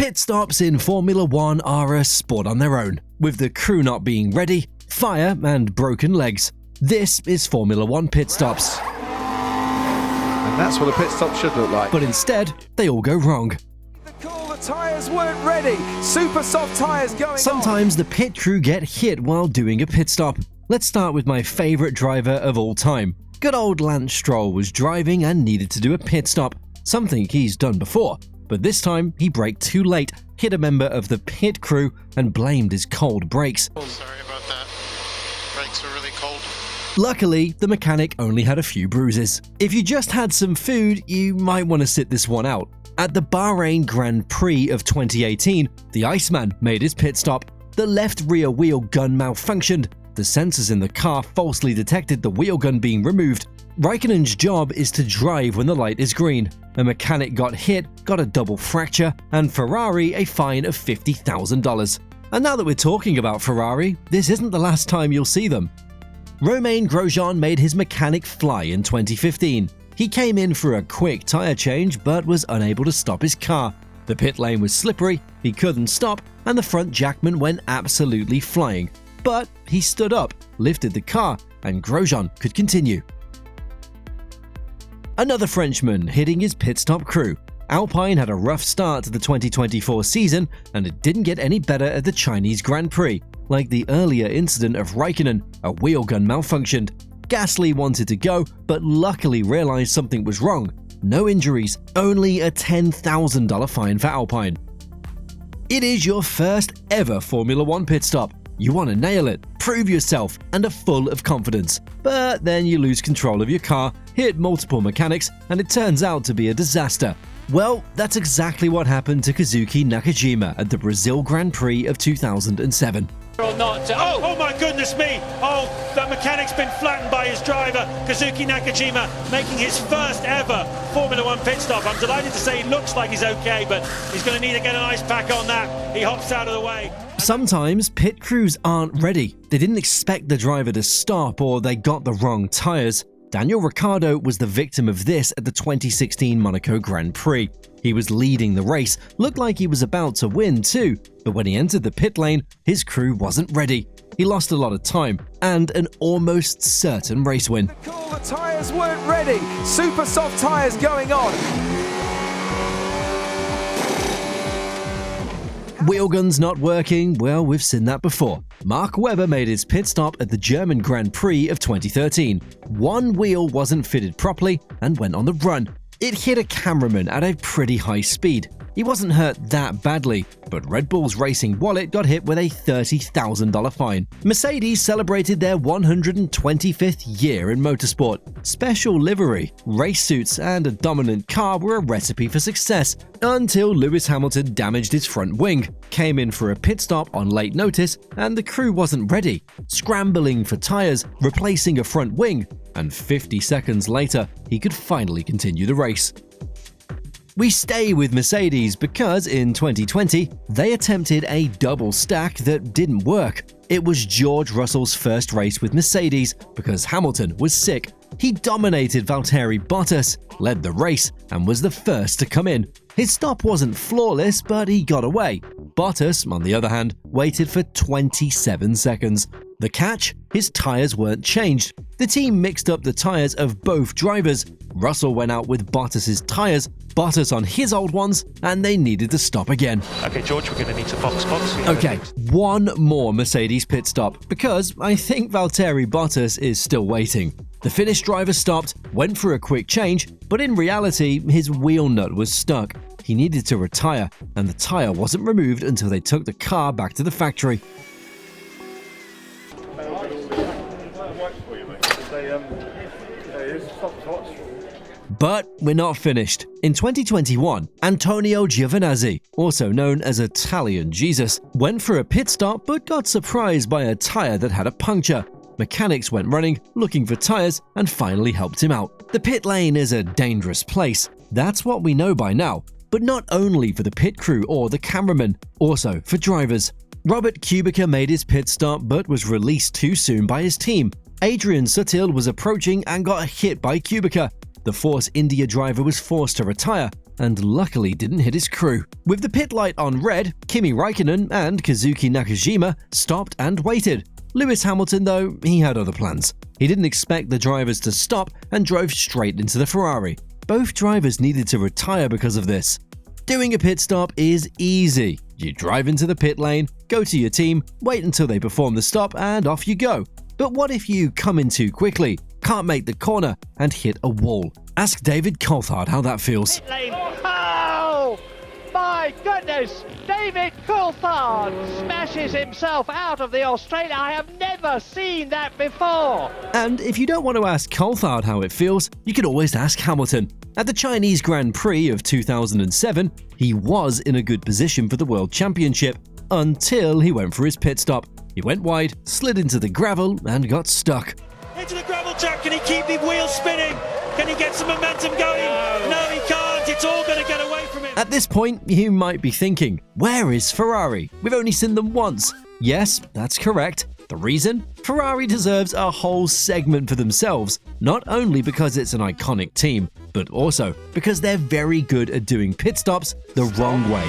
Pit stops in Formula One are a sport on their own, with the crew not being ready, fire and broken legs. This is Formula One pit stops. And that's what a pit stop should look like. But instead, they all go wrong. The tyres weren't ready. Super soft tyres going Sometimes the pit crew get hit while doing a pit stop. Let's start with my favourite driver of all time. Good old Lance Stroll was driving and needed to do a pit stop, something he's done before. But this time, he braked too late, hit a member of the pit crew, and blamed his cold brakes. Sorry about that. Brakes are really cold. Luckily, the mechanic only had a few bruises. If you just had some food, you might want to sit this one out. At the Bahrain Grand Prix of 2018, the Iceman made his pit stop. The left rear wheel gun malfunctioned. The sensors in the car falsely detected the wheel gun being removed. Raikkonen's job is to drive when the light is green. A mechanic got hit, got a double fracture, and Ferrari a fine of $50,000. And now that we're talking about Ferrari, this isn't the last time you'll see them. Romain Grosjean made his mechanic fly in 2015. He came in for a quick tyre change but was unable to stop his car. The pit lane was slippery, he couldn't stop, and the front jackman went absolutely flying. But he stood up, lifted the car, and Grosjean could continue. Another Frenchman hitting his pit stop crew. Alpine had a rough start to the 2024 season, and it didn't get any better at the Chinese Grand Prix. Like the earlier incident of Raikkonen, a wheel gun malfunctioned. Gasly wanted to go, but luckily realized something was wrong. No injuries, only a $10,000 fine for Alpine. It is your first ever Formula One pit stop. You want to nail it, prove yourself, and are full of confidence. But then you lose control of your car, hit multiple mechanics, and it turns out to be a disaster. Well, that's exactly what happened to Kazuki Nakajima at the Brazil Grand Prix of 2007. Or not. Oh my goodness me! Oh, the mechanic's been flattened by his driver, Kazuki Nakajima, making his first ever Formula One pit stop. I'm delighted to say he looks like he's okay, but he's going to need to get an ice pack on that. He hops out of the way. Sometimes pit crews aren't ready. They didn't expect the driver to stop, or they got the wrong tyres. Daniel Ricciardo was the victim of this at the 2016 Monaco Grand Prix. He was leading the race, looked like he was about to win too, but when he entered the pit lane, his crew wasn't ready. He lost a lot of time and an almost certain race win. The tyres weren't ready. Super soft tyres going on. Wheel guns not working, well, we've seen that before. Mark Webber made his pit stop at the German Grand Prix of 2013. One wheel wasn't fitted properly and went on the run. It hit a cameraman at a pretty high speed. He wasn't hurt that badly, but Red Bull's racing wallet got hit with a $30,000 fine. Mercedes celebrated their 125th year in motorsport. Special livery, race suits, and a dominant car were a recipe for success until Lewis Hamilton damaged his front wing, came in for a pit stop on late notice, and the crew wasn't ready, scrambling for tires, replacing a front wing, and 50 seconds later, he could finally continue the race. We stay with Mercedes because in 2020, they attempted a double stack that didn't work. It was George Russell's first race with Mercedes because Hamilton was sick. He dominated Valtteri Bottas, led the race, and was the first to come in. His stop wasn't flawless, but he got away. Bottas, on the other hand, waited for 27 seconds. The catch? His tyres weren't changed. The team mixed up the tyres of both drivers. Russell went out with Bottas's tyres, Bottas on his old ones, and they needed to stop again. Okay, George, we're going to need to box. Okay, one more Mercedes pit stop, because I think Valtteri Bottas is still waiting. The Finnish driver stopped, went for a quick change, but in reality, his wheel nut was stuck. He needed to retire, and the tyre wasn't removed until they took the car back to the factory. But we're not finished. In 2021, Antonio Giovinazzi, also known as Italian Jesus, went for a pit stop but got surprised by a tyre that had a puncture. Mechanics went running, looking for tyres, and finally helped him out. The pit lane is a dangerous place. That's what we know by now. But not only for the pit crew or the cameraman, also for drivers. Robert Kubica made his pit stop but was released too soon by his team. Adrian Sutil was approaching and got hit by Kubica. The Force India driver was forced to retire, and luckily didn't hit his crew. With the pit light on red, Kimi Raikkonen and Kazuki Nakajima stopped and waited. Lewis Hamilton, though, he had other plans. He didn't expect the drivers to stop and drove straight into the Ferrari. Both drivers needed to retire because of this. Doing a pit stop is easy. You drive into the pit lane, go to your team, wait until they perform the stop, and off you go. But what if you come in too quickly, can't make the corner, and hit a wall? Ask David Coulthard how that feels. Oh, my goodness! David Coulthard smashes himself out of the Australia. I have never seen that before. And if you don't want to ask Coulthard how it feels, you can always ask Hamilton. At the Chinese Grand Prix of 2007, he was in a good position for the World Championship until he went for his pit stop. He went wide, slid into the gravel, and got stuck. Into the gravel trap. Can he keep the wheels spinning? Can he get some momentum going? No, he can't. It's all going to get away from him. At this point, you might be thinking, where is Ferrari? We've only seen them once. Yes, that's correct. The reason? Ferrari deserves a whole segment for themselves, not only because it's an iconic team, but also because they're very good at doing pit stops the wrong way.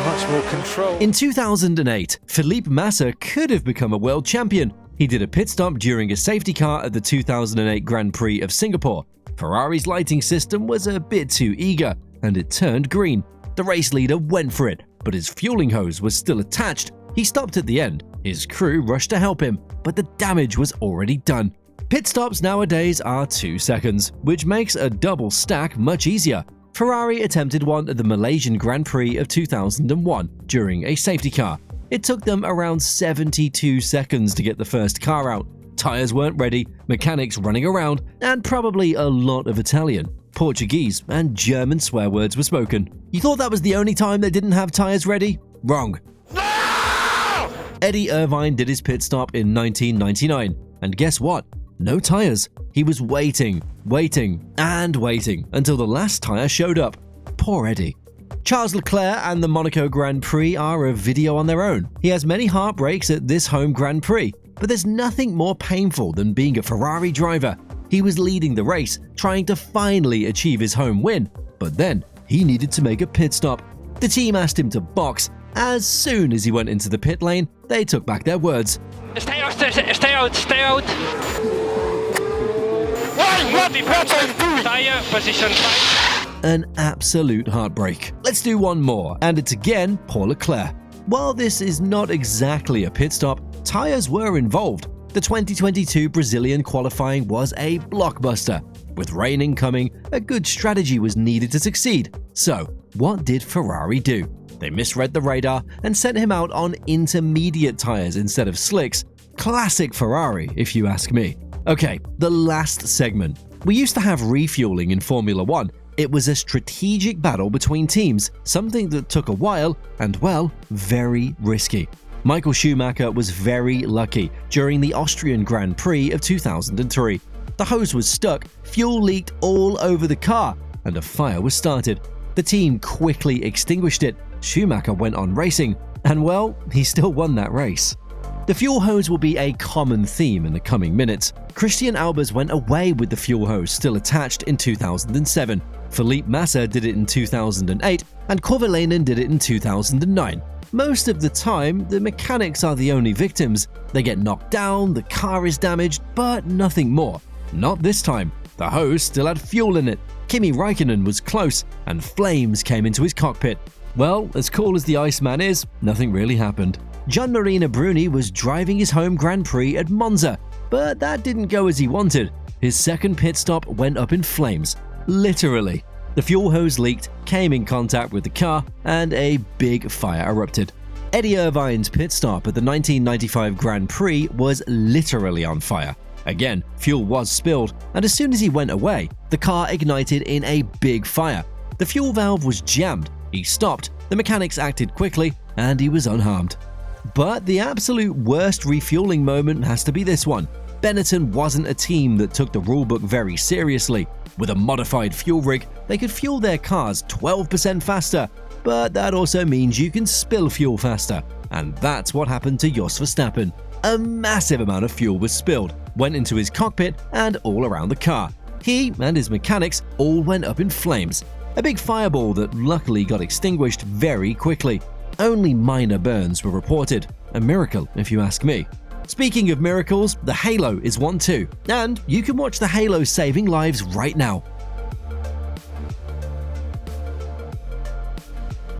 Much more control. In 2008, Felipe Massa could have become a world champion. He did a pit stop during a safety car at the 2008 Grand Prix of Singapore. Ferrari's lighting system was a bit too eager, and it turned green. The race leader went for it, but his fueling hose was still attached. He stopped at the end. His crew rushed to help him, but the damage was already done. Pit stops nowadays are 2 seconds, which makes a double stack much easier. Ferrari attempted one at the Malaysian Grand Prix of 2001 during a safety car. It took them around 72 seconds to get the first car out. Tires weren't ready, mechanics running around, and probably a lot of Italian, Portuguese, and German swear words were spoken. You thought that was the only time they didn't have tires ready? Wrong. Eddie Irvine did his pit stop in 1999, and guess what? No tires. He was waiting until the last tire showed up. Poor Eddie. Charles Leclerc and the Monaco Grand Prix are a video on their own. He has many heartbreaks at this home Grand Prix, but there's nothing more painful than being a Ferrari driver. He was leading the race, trying to finally achieve his home win, but then he needed to make a pit stop. The team asked him to box. As soon as he went into the pit lane, they took back their words. Stay out, stay out. Tire position 5. An absolute heartbreak. Let's do one more, and it's again Paul Leclerc. While this is not exactly a pit stop, tires were involved. The 2022 Brazilian qualifying was a blockbuster. With rain incoming, a good strategy was needed to succeed. So, what did Ferrari do? They misread the radar and sent him out on intermediate tires instead of slicks. Classic Ferrari, if you ask me. Okay, the last segment. We used to have refueling in Formula 1. It was a strategic battle between teams, something that took a while and, well, very risky. Michael Schumacher was very lucky during the Austrian Grand Prix of 2003. The hose was stuck, fuel leaked all over the car, and a fire was started. The team quickly extinguished it. Schumacher went on racing, and well, he still won that race. The fuel hose will be a common theme in the coming minutes. Christian Albers went away with the fuel hose still attached in 2007. Felipe Massa did it in 2008, and Kovalainen did it in 2009. Most of the time, the mechanics are the only victims. They get knocked down, the car is damaged, but nothing more. Not this time. The hose still had fuel in it. Kimi Raikkonen was close, and flames came into his cockpit. Well, as cool as the Iceman is, nothing really happened. Gianmarino Bruni was driving his home Grand Prix at Monza, but that didn't go as he wanted. His second pit stop went up in flames. Literally. The fuel hose leaked, came in contact with the car, and a big fire erupted. Eddie Irvine's pit stop at the 1995 Grand Prix was literally on fire. Again, fuel was spilled, and as soon as he went away, the car ignited in a big fire. The fuel valve was jammed, he stopped, the mechanics acted quickly, and he was unharmed. But the absolute worst refueling moment has to be this one. Benetton wasn't a team that took the rulebook very seriously. With a modified fuel rig, they could fuel their cars 12% faster, but that also means you can spill fuel faster, and that's what happened to Jos Verstappen. A massive amount of fuel was spilled, went into his cockpit and all around the car. He and his mechanics all went up in flames. A big fireball that luckily got extinguished very quickly. Only minor burns were reported. A miracle, if you ask me. Speaking of miracles, the Halo is one too, and you can watch the Halo saving lives right now.